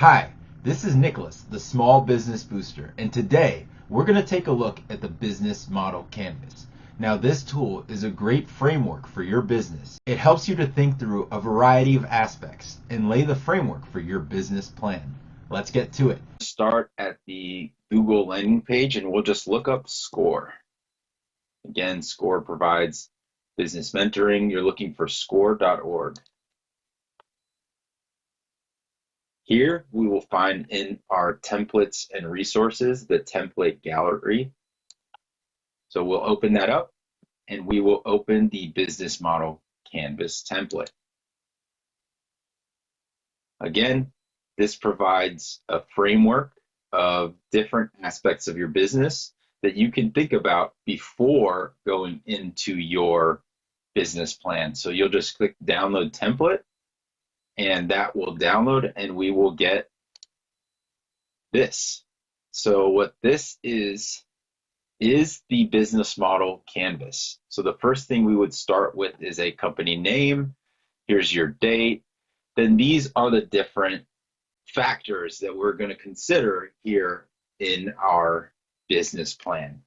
Hi, this is Nicholas, the Small Business Booster, and today we're going to take a look at the Business Model Canvas. Now, this tool is a great framework for your business. It helps you to think through a variety of aspects and lay the framework for your business plan. Let's get to it. Start at the Google landing page and we'll just look up SCORE. Again, SCORE provides business mentoring. You're looking for score.org. Here we will find in our templates and resources the template gallery. So we'll open that up and we will open the business model canvas template. Again, this provides a framework of different aspects of your business that you can think about before going into your business plan. So you'll just click download template and that will download and we will get this. So what this is the business model canvas. So the first thing we would start with is a company name. Here's your date. Then these are the different factors that we're going to consider here in our business plan.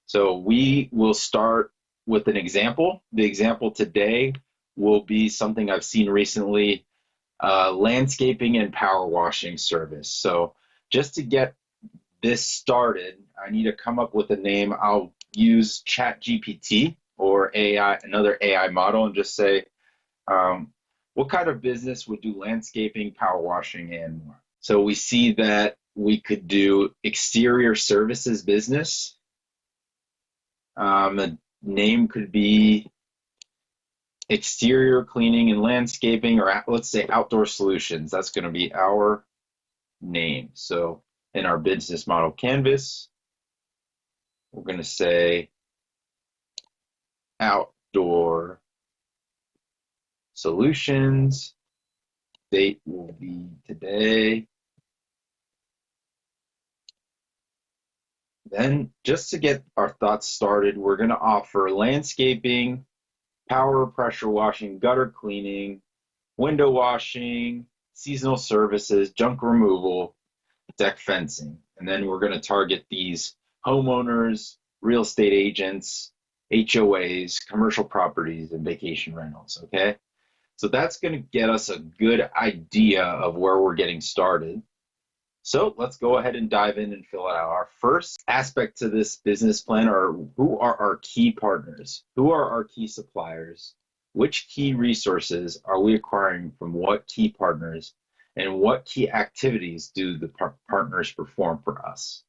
So we will start with an example. The example today will be something I've seen recently, landscaping and power washing service. So just to get this started, I need to come up with a name. I'll use ChatGPT or AI, another AI model, and just say, what kind of business would do landscaping, power washing, and more? So we see that we could do exterior services business. The name could be exterior cleaning and landscaping, or let's say outdoor solutions. That's going to be our name. So in our business model canvas, we're going to say outdoor solutions. Date will be today. Then just to get our thoughts started, we're going to offer landscaping, power pressure washing, gutter cleaning, window washing, seasonal services, junk removal, deck fencing. And then we're going to target these homeowners, real estate agents, HOAs, commercial properties, and vacation rentals, okay? So that's going to get us a good idea of where we're getting started. So let's go ahead and dive in and fill it out. Our first aspect to this business plan are who are our key partners? Who are our key suppliers? Which key resources are we acquiring from what key partners? And what key activities do the partners perform for us?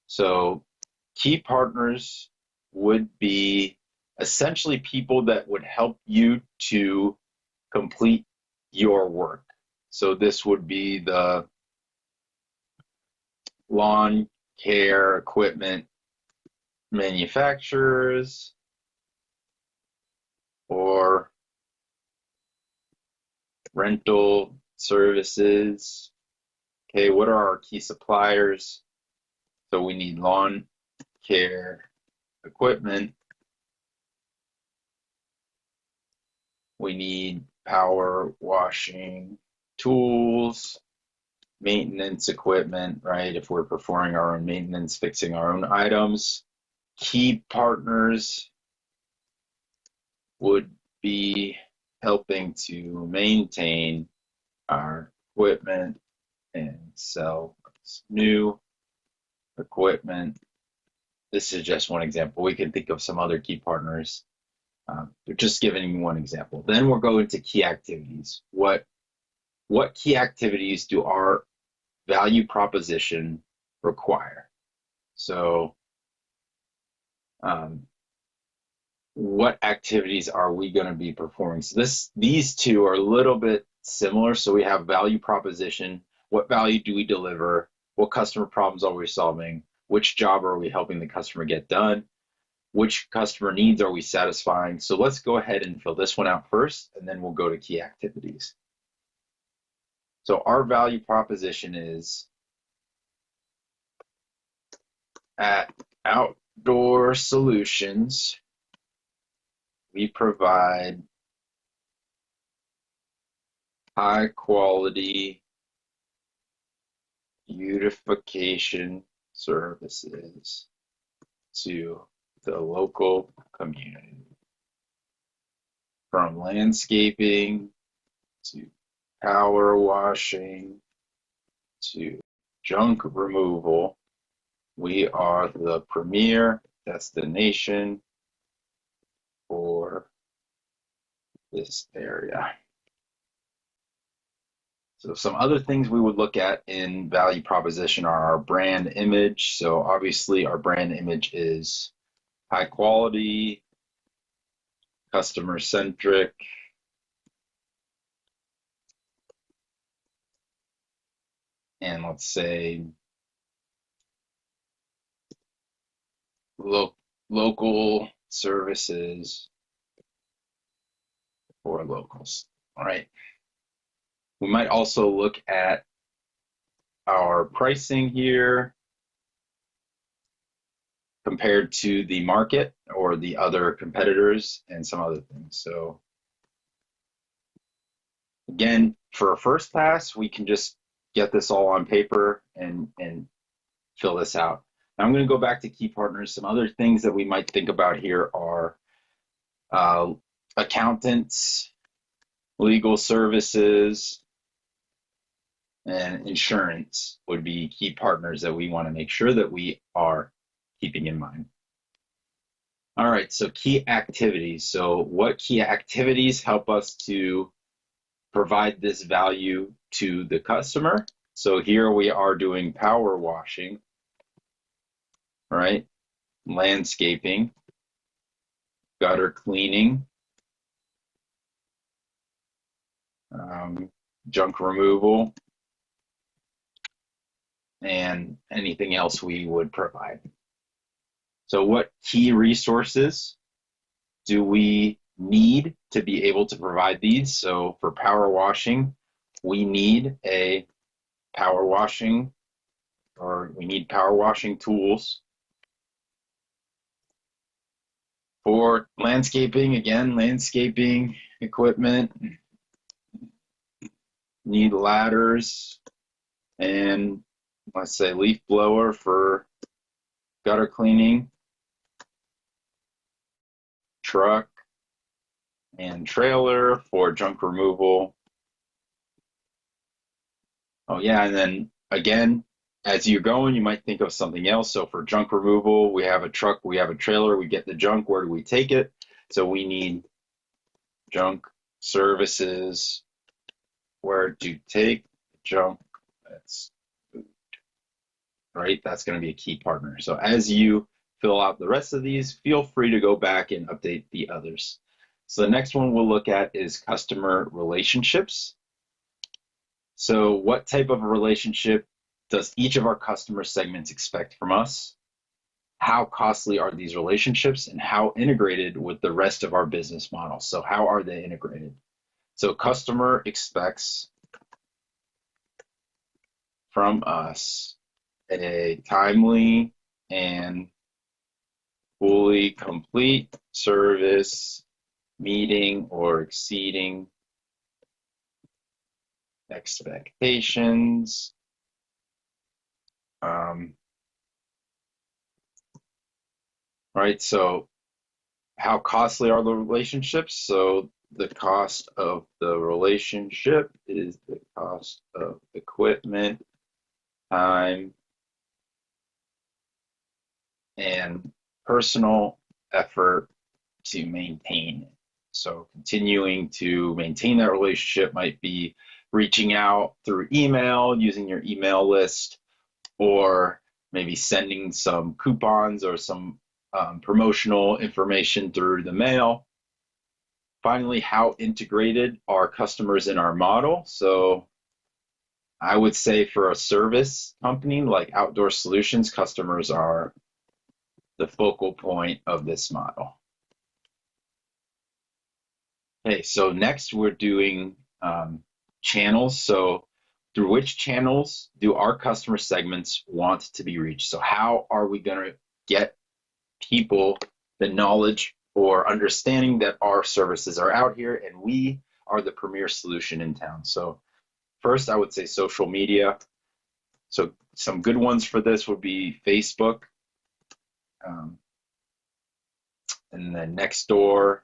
So key partners would be essentially people that would help you to complete your work. So this would be the lawn care equipment manufacturers or rental services. Okay, what are our key suppliers? So we need lawn care equipment. We need power washing tools, maintenance equipment, right? If we're performing our own maintenance, fixing our own items. Key partners would be helping to maintain our equipment and sell new equipment. This is just one example. We can think of some other key partners, but just giving you one example. Then we'll go into key activities. What key activities do our value proposition require? So what activities are we going to be performing? So these two are a little bit similar. So we have value proposition. What value do we deliver? What customer problems are we solving? Which job are we helping the customer get done? Which customer needs are we satisfying? So let's go ahead and fill this one out first, and then we'll go to key activities. So our value proposition is at Outdoor Solutions, we provide high quality beautification services to the local community. From landscaping to power washing to junk removal, we are the premier destination for this area. So some other things we would look at in value proposition are our brand image. So obviously our brand image is high quality, customer centric, and let's say local services for locals. All right. We might also look at our pricing here compared to the market or the other competitors and some other things. So again, for a first pass, we can just get this all on paper and fill this out. Now I'm going to go back to key partners. Some other things that we might think about here are accountants, legal services, and insurance would be key partners that we want to make sure that we are keeping in mind. All right, so key activities. So what key activities help us to provide this value to the customer? So here we are doing power washing, right? Landscaping, gutter cleaning, junk removal, and anything else we would provide. So what key resources do we need to be able to provide these? So for power washing, we need a power washing, or we need power washing tools. For landscaping, again, landscaping equipment, need ladders, and let's say leaf blower for gutter cleaning, truck and trailer for junk removal. Oh yeah, and then again, as you're going, you might think of something else. So for junk removal, we have a truck, we have a trailer, we get the junk, where do we take it? So we need junk services, where to take junk, that's food, right? That's going to be a key partner. So as you fill out the rest of these, feel free to go back and update the others. So the next one we'll look at is customer relationships. So what type of a relationship does each of our customer segments expect from us? How costly are these relationships, and how integrated with the rest of our business model? So how are they integrated? So customer expects from us a timely and fully complete service, meeting or exceeding expectations. Right, so how costly are the relationships? So the cost of the relationship is the cost of equipment, time, and personal effort to maintain it. So continuing to maintain that relationship might be reaching out through email, using your email list, or maybe sending some coupons or some promotional information through the mail. Finally, how integrated are customers in our model? So I would say for a service company like Outdoor Solutions, customers are the focal point of this model. Okay, so next we're doing channels. So through which channels do our customer segments want to be reached? So how are we going to get people the knowledge or understanding that our services are out here and we are the premier solution in town? So first, I would say social media. So some good ones for this would be Facebook, and then Nextdoor.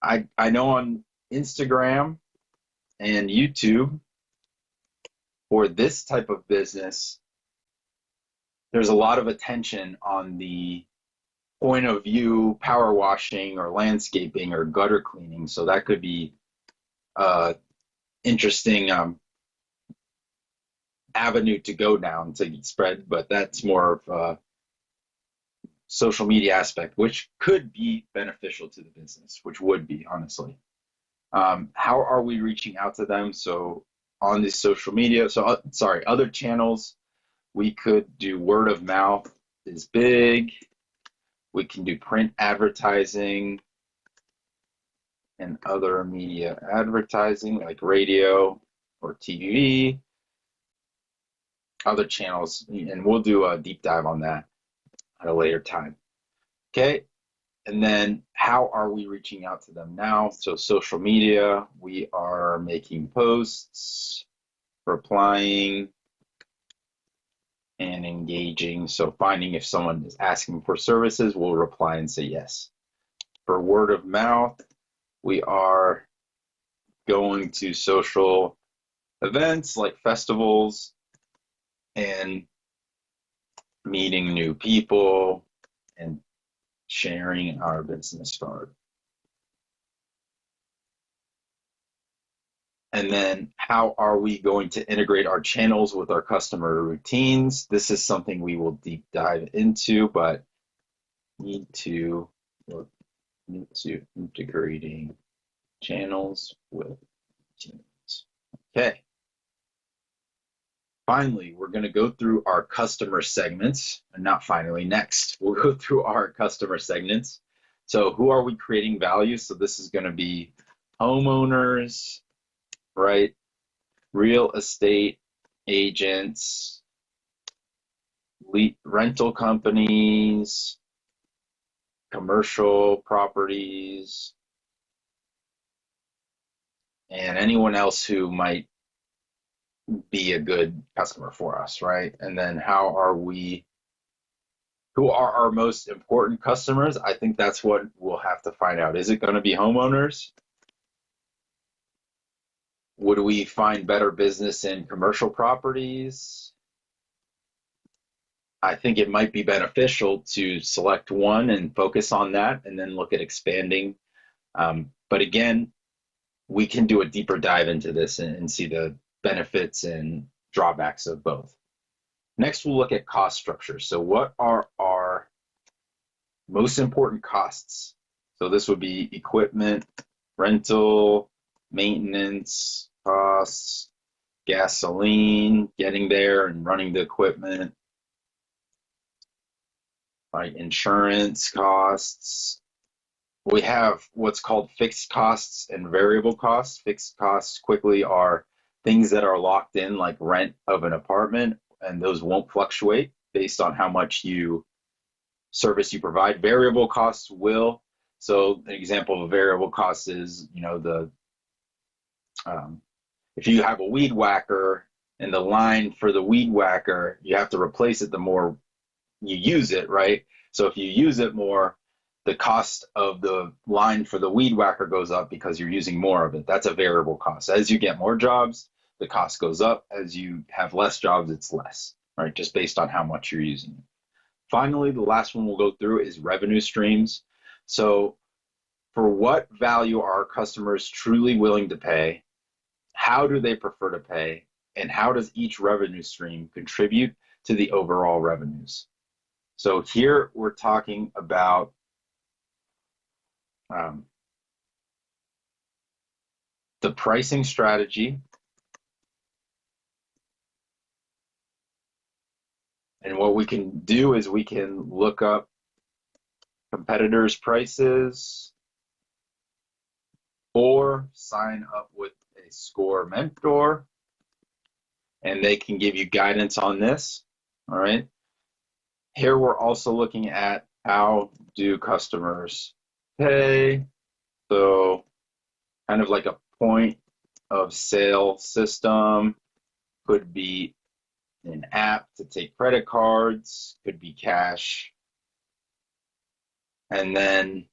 I know on Instagram and YouTube for this type of business, there's a lot of attention on the point of view power washing or landscaping or gutter cleaning. So that could be interesting avenue to go down to spread, but that's more of a social media aspect, which could be beneficial to the business, which would be, honestly. How are we reaching out to them? So on the social media, other channels, we could do word of mouth is big. We can do print advertising and other media advertising like radio or TV, other channels, and we'll do a deep dive on that at a later time. Okay, and then how are we reaching out to them now? So social media, we are making posts, replying, and engaging. So finding if someone is asking for services, we'll reply and say yes. For word of mouth, we are going to social events like festivals and meeting new people and sharing our business card. And then how are we going to integrate our channels with our customer routines? This is something we will deep dive into, but need to look into integrating channels with teams. Okay. Finally, we're going to go through our customer segments, and not finally, next, we'll go through our customer segments. So who are we creating value? So this is going to be homeowners, right? Real estate agents, rental companies, commercial properties, and anyone else who might be a good customer for us, right? And then who are our most important customers? I think that's what we'll have to find out. Is it going to be homeowners? Would we find better business in commercial properties? I think it might be beneficial to select one and focus on that and then look at expanding. But again, we can do a deeper dive into this and see the benefits and drawbacks of both. Next, we'll look at cost structure. So what are our most important costs? So this would be equipment, rental, maintenance costs, gasoline, getting there and running the equipment, right? Insurance costs. We have what's called fixed costs and variable costs. Fixed costs quickly are things that are locked in, like rent of an apartment, and those won't fluctuate based on how much service you provide. Variable costs will. So an example of a variable cost is, if you have a weed whacker and the line for the weed whacker, you have to replace it the more you use it, right? So if you use it more, the cost of the line for the weed whacker goes up because you're using more of it. That's a variable cost. As you get more jobs, the cost goes up. As you have less jobs, it's less, right? Just based on how much you're using it. Finally, the last one we'll go through is revenue streams. So for what value are our customers truly willing to pay? How do they prefer to pay? And how does each revenue stream contribute to the overall revenues? So here we're talking about the pricing strategy. And what we can do is we can look up competitors' prices or sign up with a SCORE mentor, and they can give you guidance on this. All right. Here we're also looking at how do customers pay. So kind of like a point of sale system, could be an app to take credit cards, could be cash. And then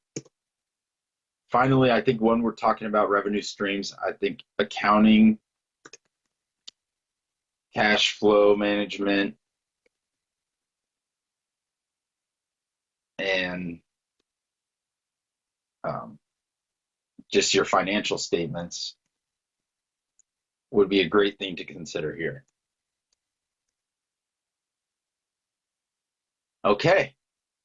finally, I think when we're talking about revenue streams, I think accounting, cash flow management, and just your financial statements would be a great thing to consider here. Okay,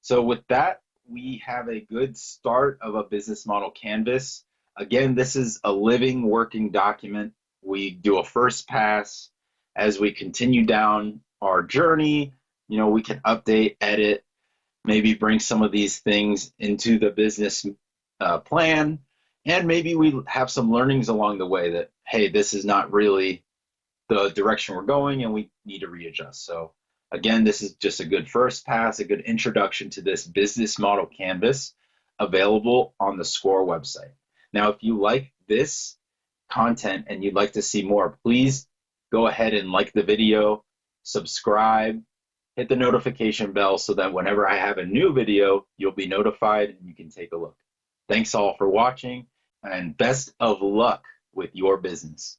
so with that, we have a good start of a business model canvas. Again, this is a living, working document. We do a first pass. As we continue down our journey, we can update, edit, maybe bring some of these things into the business plan, and maybe we have some learnings along the way that, hey, this is not really the direction we're going and we need to readjust. So again, this is just a good first pass, a good introduction to this business model canvas available on the SCORE website. Now, if you like this content and you'd like to see more, please go ahead and like the video, subscribe, hit the notification bell so that whenever I have a new video, you'll be notified and you can take a look. Thanks all for watching, and best of luck with your business.